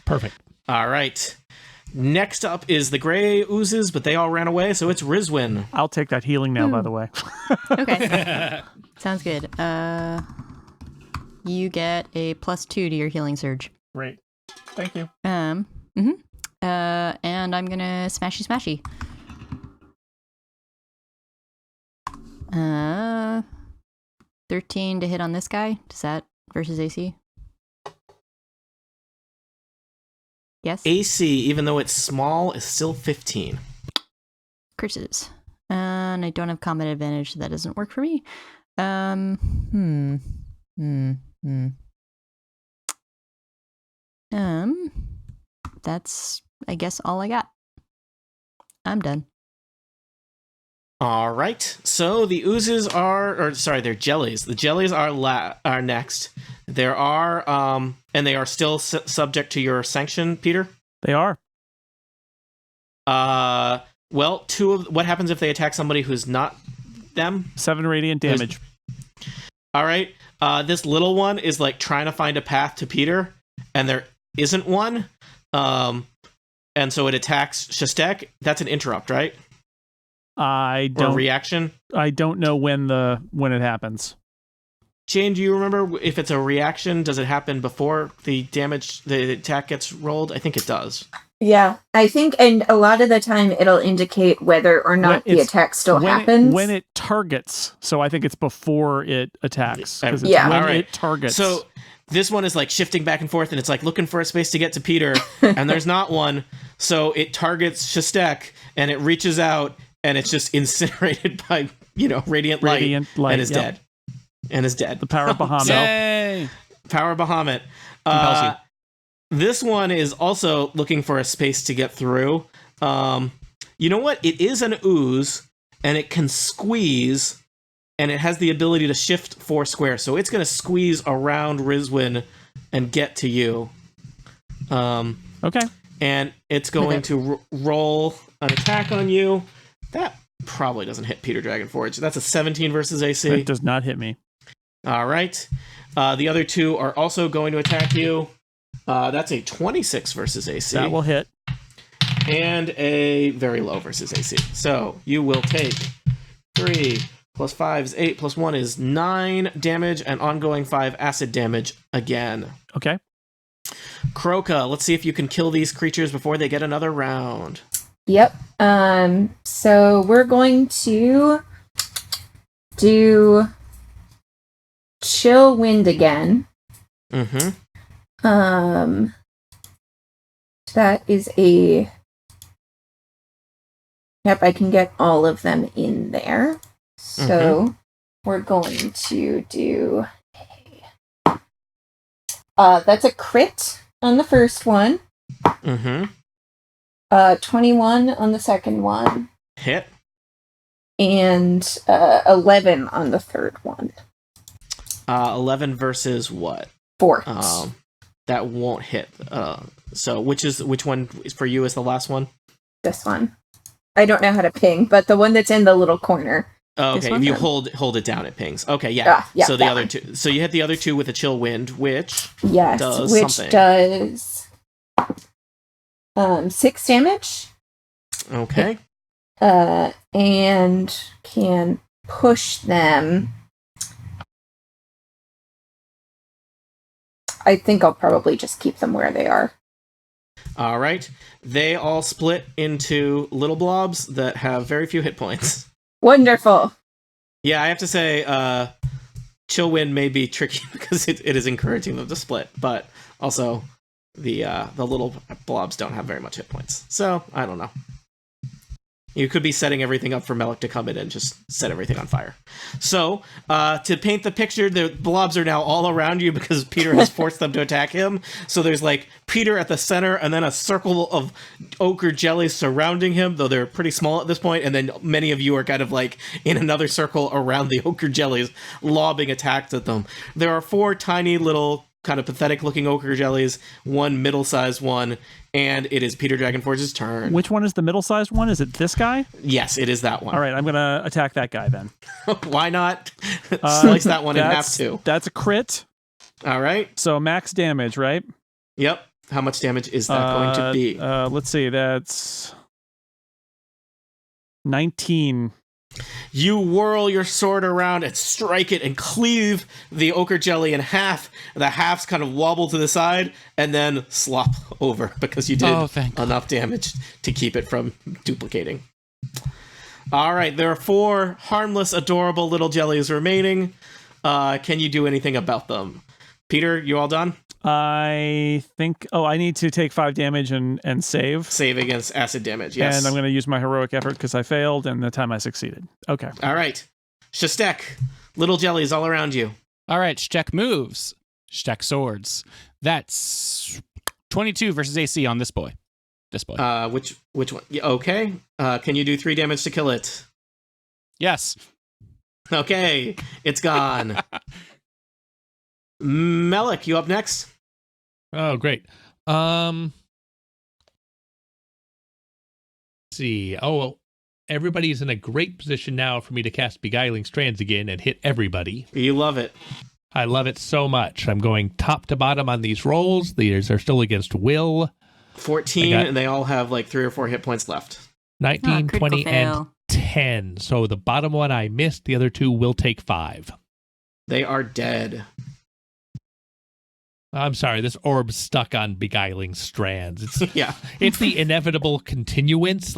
Perfect. All right. Next up is the gray oozes, but they all ran away, so it's Rizwin. I'll take that healing now, by the way. Okay. Sounds good. You get a +2 to your healing surge. Great. Thank you. And I'm gonna smashy. 13 to hit on this guy. Does that versus AC? Yes. AC, even though it's small, is still 15. Curses. And I don't have combat advantage, so that doesn't work for me. That's, I guess, all I got. I'm done. All right. So the oozes they're jellies. The jellies are next. There are, and they are still subject to your sanction, Peter. They are. Well, what happens if they attack somebody who's not them? 7 radiant damage. All right. This little one is like trying to find a path to Peter, and there isn't one. And so it attacks Shastek. That's an interrupt, right? Or reaction. I don't know when it happens. Jane, do you remember if it's a reaction? Does it happen before the attack gets rolled? I think it does. Yeah, I think, and a lot of the time it'll indicate whether or not the attack still happens. When it targets, so I think it's before it attacks. Because it's Yeah. when All right. it targets. So this one is like shifting back and forth, and it's like looking for a space to get to Peter, and there's not one. So it targets Shastek, and it reaches out, and it's just incinerated by radiant light, and is dead. And is dead. The power of Bahamut. Yay! Power of Bahamut. Compels you. This one is also looking for a space to get through. You know what? It is an ooze, and it can squeeze, and it has the ability to shift 4 squares. So it's going to squeeze around Rizwin and get to you. Okay. And it's going to roll an attack on you. That probably doesn't hit Peter Dragonforge. That's a 17 versus AC. It does not hit me. All right. The other 2 are also going to attack you. That's a 26 versus AC. That will hit. And a very low versus AC. So you will take 3 plus 5 is 8 plus 1 is 9 damage and ongoing 5 acid damage again. Okay. Kroka, let's see if you can kill these creatures before they get another round. Yep. So we're going to do Chill Wind again. Mm-hmm. That is a... Yep, I can get all of them in there. So we're going to do... that's a crit on the first one. Mm-hmm. 21 on the second one. Hit. And 11 on the third one. 11 versus what? Fort. That won't hit. So which one is for you is the last one? This one. I don't know how to ping, but the one that's in the little corner. Oh, okay, if you hold it down, it pings. Okay, yeah. So the other one. two. So you hit the other two with a chill wind, which does something. Does 6 damage. Okay. And can push them. I think I'll probably just keep them where they are. All right. They all split into little blobs that have very few hit points. Wonderful. Yeah, I have to say, chill wind may be tricky because it is encouraging them to split, but also the little blobs don't have very much hit points. So I don't know. You could be setting everything up for Melik to come in and just set everything on fire. So, to paint the picture, the blobs are now all around you because Peter has forced them to attack him. So there's like Peter at the center and then a circle of ochre jellies surrounding him, though they're pretty small at this point, and then many of you are kind of like in another circle around the ochre jellies, lobbing attacks at them. There are 4 tiny little kind of pathetic looking ochre jellies, 1 middle-sized one, and it is Peter Dragonforge's turn. Which one is the middle-sized one? Is it this guy? Yes, it is that one. All right, I'm going to attack that guy then. Why not? Slice that one in half too. That's a crit. All right. So max damage, right? Yep. How much damage is that going to be? Let's see. That's 19. You whirl your sword around and strike it and cleave the ochre jelly in half. The halves kind of wobble to the side and then slop over because you did enough damage to keep it from duplicating. All right, there are 4 harmless, adorable little jellies remaining. Can you do anything about them? Peter, you all done? I think... Oh, I need to take 5 damage and save. Save against acid damage, yes. And I'm going to use my heroic effort because I failed, and the time I succeeded. Okay. All right. Shastek, little jellies all around you. All right, Shtek moves. Shtek swords. That's 22 versus AC on this boy. Which one? Okay. Can you do 3 damage to kill it? Yes. Okay. It's gone. Melik, you up next? Oh, great. Let's see. Oh, well, everybody's in a great position now for me to cast Beguiling Strands again and hit everybody. You love it. I love it so much. I'm going top to bottom on these rolls. These are still against Will. 14, and they all have like 3 or 4 hit points left. 19, 20, and 10. So the bottom one I missed. The other 2 will take 5. They are dead. I'm sorry, this orb's stuck on Beguiling Strands. It's, yeah. It's the inevitable continuance.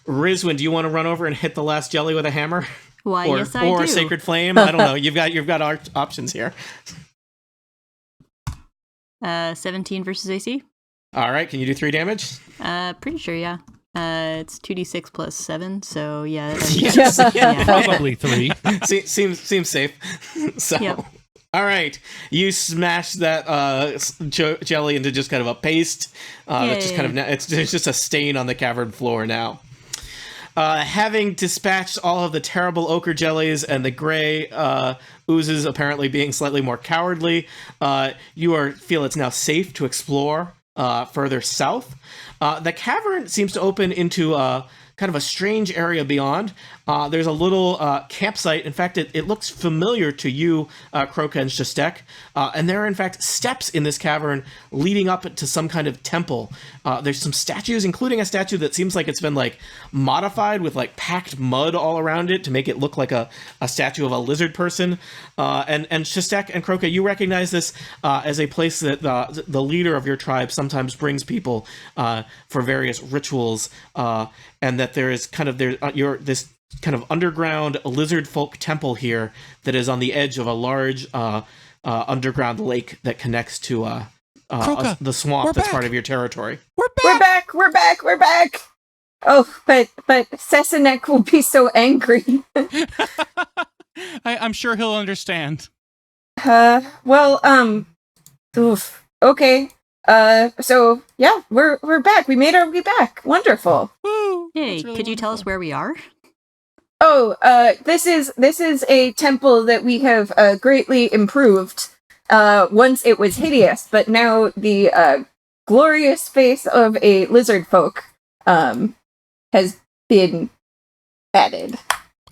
Rizwin, do you want to run over and hit the last jelly with a hammer? Why, yes, I or do. a sacred flame? I don't know. You've got our options here. 17 versus AC. All right. Can you do 3 damage? Pretty sure, yeah. It's 2d6 plus 7, so yeah. Yes, yeah. Probably 3. Seems safe. So, yep. All right, you smash that jelly into just kind of a paste. That's just kind of there's just a stain on the cavern floor now. Having dispatched all of the terrible ochre jellies and the gray oozes apparently being slightly more cowardly, you feel it's now safe to explore further south. The cavern seems to open into kind of a strange area beyond. There's a little campsite. In fact, it looks familiar to you, Kroka and Shastek. And there are, in fact, steps in this cavern leading up to some kind of temple. There's some statues, including a statue that seems like it's been, modified with, packed mud all around it to make it look like a statue of a lizard person. And Shastek and Kroka, you recognize this as a place that the leader of your tribe sometimes brings people for various rituals, and that there is kind of this kind of underground lizard folk temple here that is on the edge of a large underground lake that connects to the swamp that's part of your territory. We're back. Oh, but Sesenek will be so angry. I'm sure he'll understand. Oof. Okay. So yeah, we're back. We made our way back. Wonderful. Woo! Hey, Really could you tell us where we are? This is a temple that we have greatly improved. Once it was hideous, but now the glorious face of a lizard folk has been added.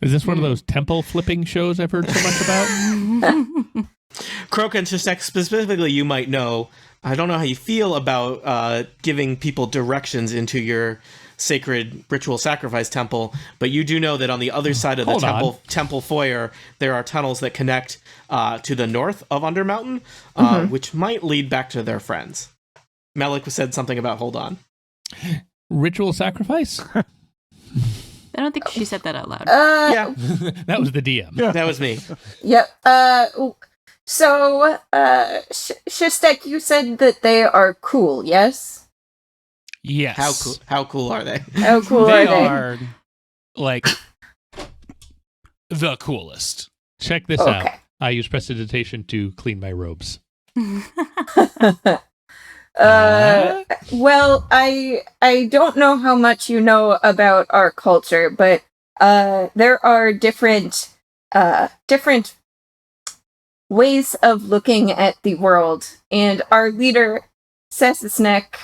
Is this one of those temple flipping shows I've heard so much about? Croak and Shastek, specifically, you might know. I don't know how you feel about giving people directions into your sacred ritual sacrifice temple, but you do know that on the other side of the temple foyer, there are tunnels that connect to the north of Undermountain, which might lead back to their friends. Melik said something about hold on. Ritual sacrifice? I don't think she said that out loud. Yeah. That was the DM. Yeah. That was me. Yep. So, Shastek, you said that they are cool, yes? Yes. How cool are they? How cool They are are, like, the coolest. Check this Okay. out. I use prestidigitation to clean my robes. Well, I don't know how much you know about our culture, but there are different ways of looking at the world, and our leader, Sesisnek,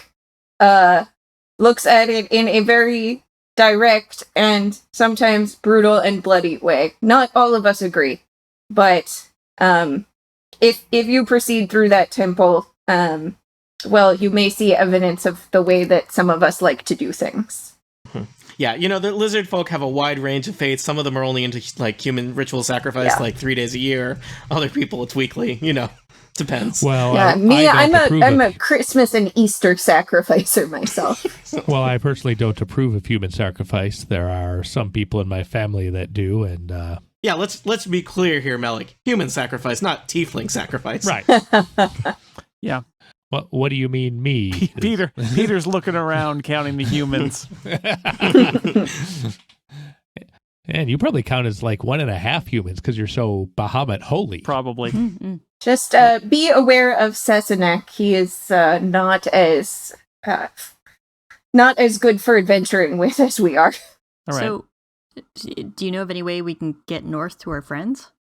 looks at it in a very direct and sometimes brutal and bloody way. Not all of us agree, but if you proceed through that temple, well, you may see evidence of the way that some of us like to do things. Yeah, the lizard folk have a wide range of faiths. Some of them are only into like human ritual sacrifice, like 3 days a year. Other people, it's weekly. Depends. Well, yeah, I'm a a Christmas and Easter sacrificer myself. Well, I personally don't approve of human sacrifice. There are some people in my family that do, and yeah, let's be clear here, Melik. Human sacrifice, not tiefling sacrifice. right. Yeah. What do you mean, me? Peter's looking around counting the humans. And you probably count as like 1.5 humans because you're so Bahamut holy. Probably. Just be aware of Sesinek. He is not as good for adventuring with as we are. All right. So, do you know of any way we can get north to our friends?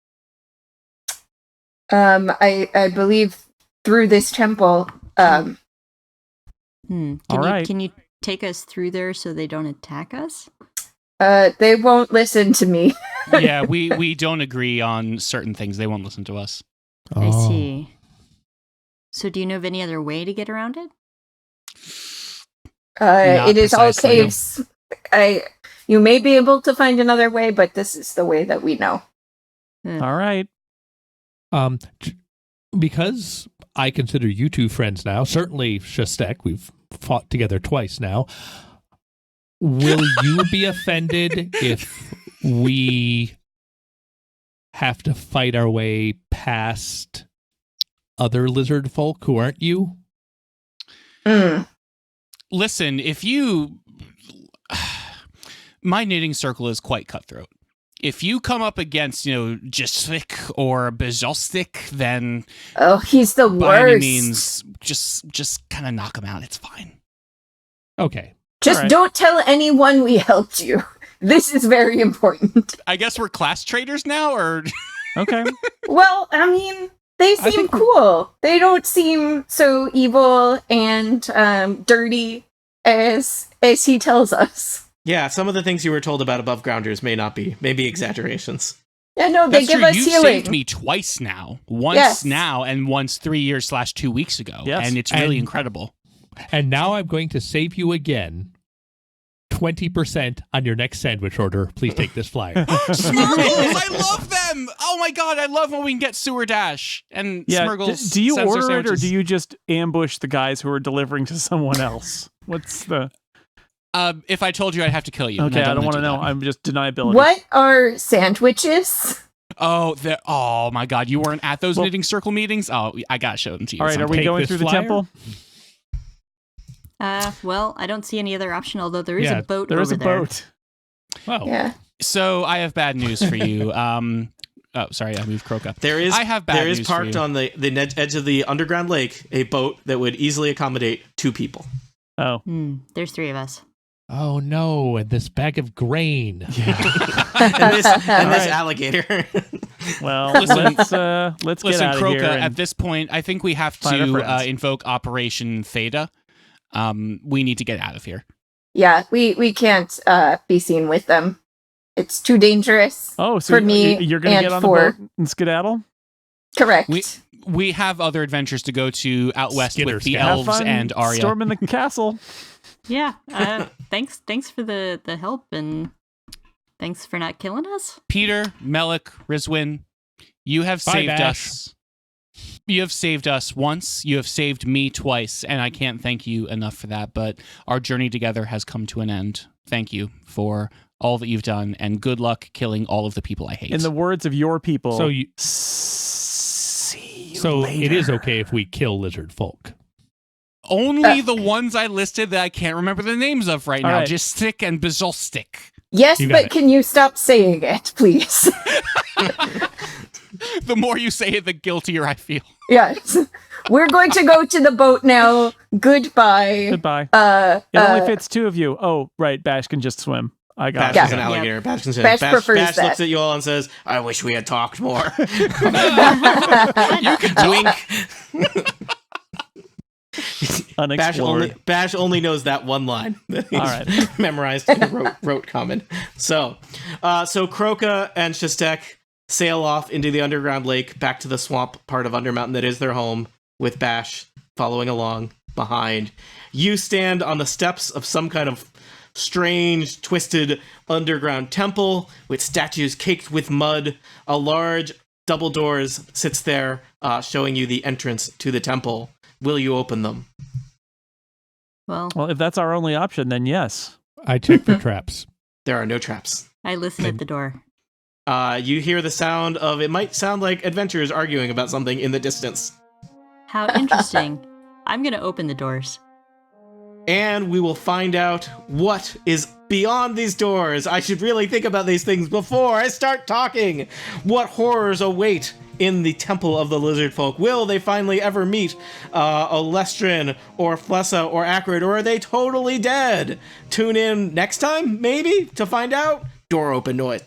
I believe through this temple. All right. Can you take us through there so they don't attack us? They won't listen to me. Yeah, we don't agree on certain things. They won't listen to us. I see. So do you know of any other way to get around it? It is all precisely. caves. You may be able to find another way, but this is the way that we know. All right. Because I consider you two friends now, certainly Shastek, we've fought together twice now. Will you be offended if we have to fight our way past other lizard folk who aren't you? Listen, if you... My knitting circle is quite cutthroat. If you come up against, Jasvik or Bejostik, then... Oh, he's the worst. By any means, just kind of knock him out. It's fine. Okay. Just right. don't tell anyone we helped you. This is very important. I guess we're class traders now, or... Okay. Well, I mean, they seem cool. They don't seem so evil and dirty as he tells us. Yeah, some of the things you were told about above grounders may be exaggerations. Yeah, no, they That's give true. us You've healing. saved me twice now. Once now and once 3 years / 2 weeks ago. Yes. And it's really incredible. And now I'm going to save you again. 20% on your next sandwich order. Please take this flyer. Smurgles! I love them! Oh my god, I love when we can get Sewer Dash and Yeah. Smurgles. Do you sends their order it, or sandwiches. do you just ambush the guys who are delivering to someone else? What's the... If I told you, I'd have to kill you. Okay, I don't want to know. I'm just deniability. What are sandwiches? Oh my god, you weren't at those knitting circle meetings? Oh, I gotta show them to you. All right, are we Take going this through the flyer? temple? Well, I don't see any other option, although there is a boat There is over a there. boat. Wow. Yeah. So I have bad news for you. Oh, sorry, I moved Croak up. I have bad news parked for you. on the edge of the underground lake a boat that would easily accommodate 2 people. Oh. There's 3 of us. Oh no! And this bag of grain. and this alligator. Well, Listen, let's Listen, get out of here. Croca, and at this point, I think we have find our to friends. invoke Operation Theta. We need to get out of here. Yeah, we can't be seen with them. It's too dangerous. Oh, so for me you're going to and get on the for- boat and skedaddle? Correct. We have other adventures to go to out west Skitter with the scout. Have elves fun and Arya. storming the castle. Yeah. Thanks for the help, and thanks for not killing us. Peter, Melik, Rizwin, you have Bye, saved Bash. us. You have saved us once. You have saved me twice, and I can't thank you enough for that. But our journey together has come to an end. Thank you for all that you've done, and good luck killing all of the people I hate. In the words of your people, So you- see you So later. it is okay if we kill lizard folk. Only the ones I listed that I can't remember the names of right All now. right. Jistic and Bazolstic. Yes, You got but it. can you stop saying it, please? The more you say it, the guiltier I feel. Yes. We're going to go to the boat now. Goodbye. Goodbye. Uh, It only fits two of you. Oh, right. Bash can just swim. I got Bash it. is an alligator. Bash can say Bash prefers Bash that. looks at you all and says, "I wish we had talked more." You can Wink. Unexplored. Bash only knows that one line that he's All right. memorized and wrote common. So Croca and Shastek sail off into the underground lake back to the swamp part of Undermountain that is their home, with Bash following along behind. You stand on the steps of some kind of strange, twisted underground temple with statues caked with mud. A large double doors sits there, showing you the entrance to the temple. Will you open them? Well, Well, if that's our only option, then yes. I check for traps. There are no traps. I listen at the door. You hear the sound of, it might sound like adventurers arguing about something in the distance. How interesting. I'm going to open the doors. And we will find out what is beyond these doors. I should really think about these things before I start talking. What horrors await in the Temple of the Lizard Folk? Will they finally ever meet Olestrin or Flessa or Acrid, or are they totally dead? Tune in next time, maybe, to find out. Door open noise.